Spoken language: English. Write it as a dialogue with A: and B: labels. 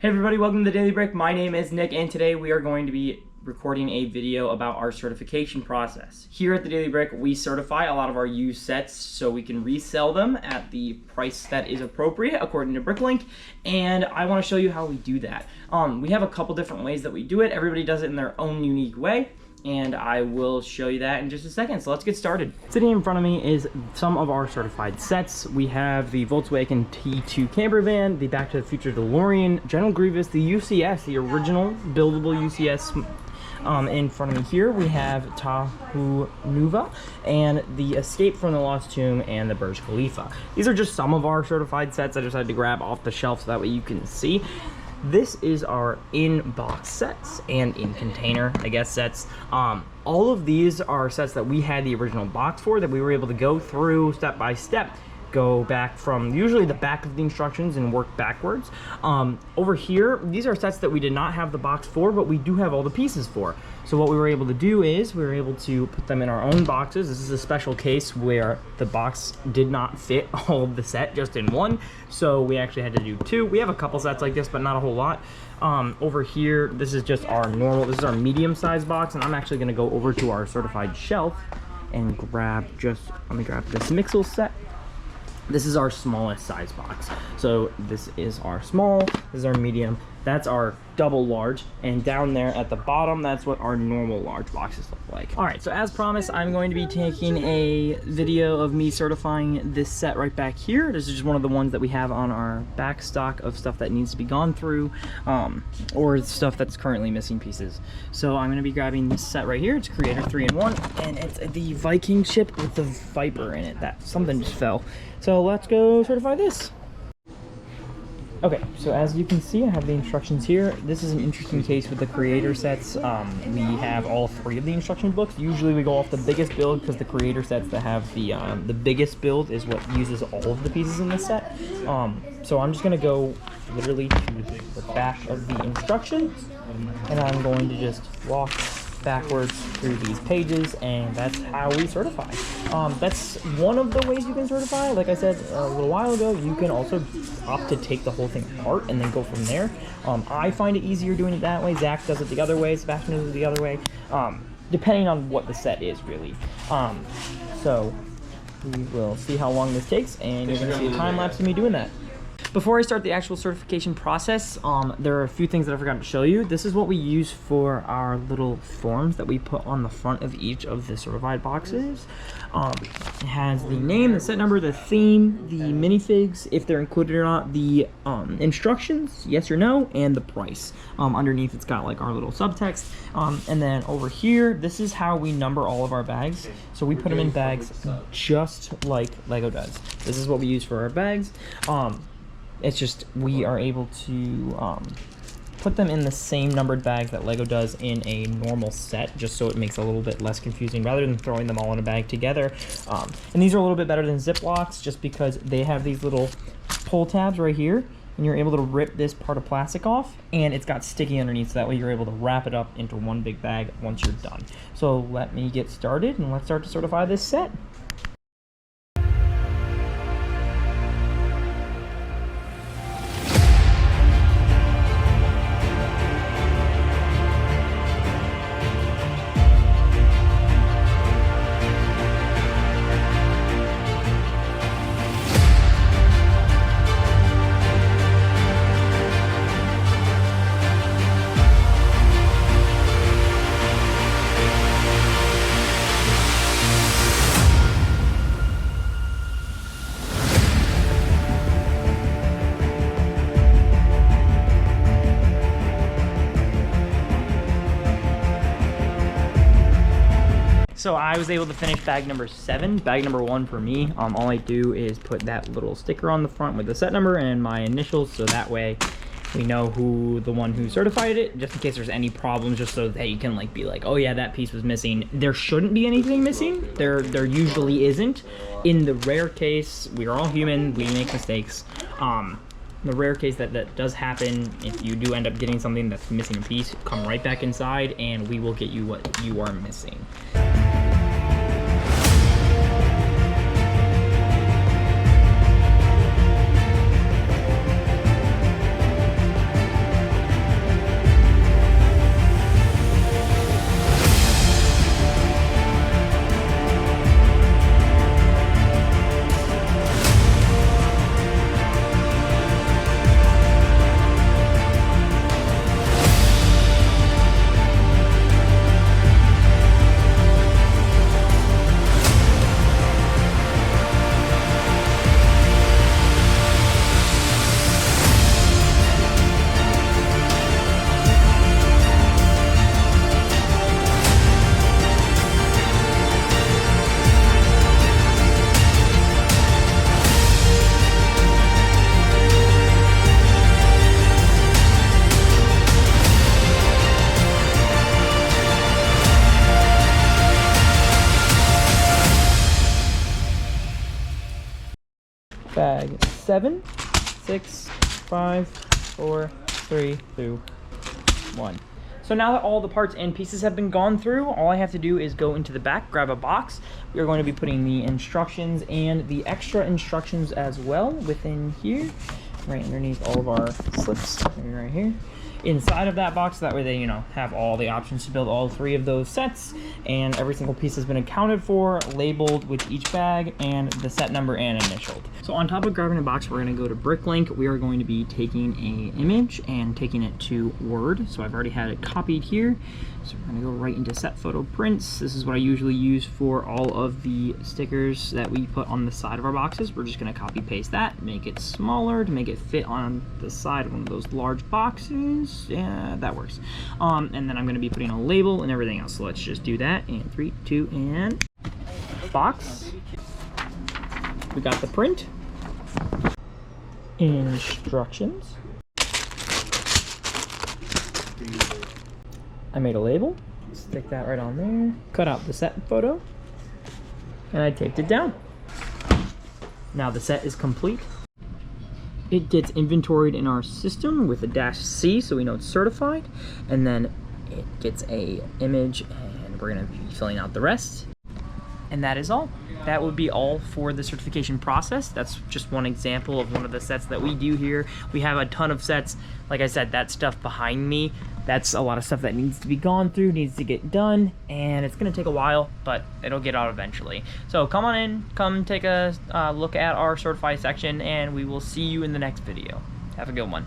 A: Hey everybody, welcome to the Daily Break. My name is Nick, and today we are going to be recording a video about our certification process. Here at the Daily Break, we certify a lot of our used sets so we can resell them at the price that is appropriate according to Bricklink, and I want to show you how we do that. We have a couple different ways that we do it. Everybody does it in their own unique way, and I will show you that in just a second. So let's get started. Sitting in front of me is some of our certified sets. We have the Volkswagen T2 camper van, the Back to the Future DeLorean, General Grievous, the UCS, the original buildable UCS. In front of me here we have Tahu Nuva and the Escape from the Lost Tomb and the Burj Khalifa. These are just some of our certified sets. I just had to grab off the shelf so that way you can see. This is our in-box sets and in-container, I guess, sets. All of these are sets that we had the original box for, that we were able to go through step by step, go back from usually the back of the instructions and work backwards. Over here, these are sets that we did not have the box for, but we do have all the pieces for. So what we were able to do is we were able to put them in our own boxes. This is a special case where the box did not fit all of the set just in one, so we actually had to do two. We have a couple sets like this, but not a whole lot. Over here, this is just our normal, this is our medium-sized box, and I'm actually gonna go over to our certified shelf and grab let me grab this Mixel set. This is our smallest size box. So this is our small, this is our medium, that's our double large, and down there at the bottom, that's what our normal large boxes look like. All right, so as promised, I'm going to be taking a video of me certifying this set right back here. This is just one of the ones that we have on our back stock of stuff that needs to be gone through, or stuff that's currently missing pieces. So I'm gonna be grabbing this set right here. It's Creator 3-in-1, and it's the Viking ship with the Viper in it. That something just fell. So let's go certify this. Okay, so as you can see, I have the instructions here. This is an interesting case with the creator sets. We have all three of the instruction books. Usually we go off the biggest build because the creator sets that have the biggest build is what uses all of the pieces in the set. So I'm just gonna go literally to the back of the instructions, and I'm going to just walk backwards through these pages, and that's how we certify. That's one of the ways you can certify. Like I said a little while ago, you can also opt to take the whole thing apart and then go from there. I find it easier doing it that way. Zach does it the other way, Sebastian does it the other way, depending on what the set is really. So we will see how long this takes, and you're gonna see a time lapse of me doing that. Before I start the actual certification process, there are a few things that I forgot to show you. This is what we use for our little forms that we put on the front of each of the certified boxes. It has the name, the set number, the theme, the minifigs, if they're included or not, the instructions, yes or no, and the price. Underneath it's got like our little subtext. And then over here, this is how we number all of our bags. So we put them in bags just like Lego does. This is what we use for our bags. It's just we are able to put them in the same numbered bags that Lego does in a normal set, just so it makes it a little bit less confusing rather than throwing them all in a bag together. And these are a little bit better than Ziplocs just because they have these little pull tabs right here, and you're able to rip this part of plastic off, and it's got sticky underneath, so that way you're able to wrap it up into one big bag once you're done. So let me get started, and let's start to certify this set. So I was able to finish bag number 7. Bag number 1 for me, all I do is put that little sticker on the front with the set number and my initials, so that way we know who the one who certified it, just in case there's any problems, just so that you can like be like, oh yeah, that piece was missing. There shouldn't be anything missing. There usually isn't. In the rare case, we are all human, we make mistakes. The rare case that does happen, if you do end up getting something that's missing a piece, come right back inside and we will get you what you are missing. bag 7, 6, 5, 4, 3, 2, 1. So now that all the parts and pieces have been gone through, all I have to do is go into the back, grab a box. We are going to be putting the instructions and the extra instructions as well within here, right underneath all of our slips, right here. Inside of that box, that way they, have all the options to build all 3 of those sets, and every single piece has been accounted for, labeled with each bag, and the set number and initialed. So on top of grabbing a box, we're going to go to BrickLink. We are going to be taking a image and taking it to Word. So I've already had it copied here. So we're going to go right into Set Photo Prints. This is what I usually use for all of the stickers that we put on the side of our boxes. We're just going to copy paste that, make it smaller to make it fit on the side of one of those large boxes. Yeah, that works. And then I'm going to be putting a label and everything else. So let's just do that. And 3, 2, and box. We got the print. Instructions. I made a label, stick that right on there, cut out the set photo, and I taped it down. Now the set is complete. It gets inventoried in our system with a -C, so we know it's certified, and then it gets a image, and we're gonna be filling out the rest. And that is all. That would be all for the certification process. That's just one example of one of the sets that we do here. We have a ton of sets. Like I said, that stuff behind me, that's a lot of stuff that needs to be gone through, needs to get done, and it's gonna take a while, but it'll get out eventually. So come on in, come take a look at our certified section, and we will see you in the next video. Have a good one.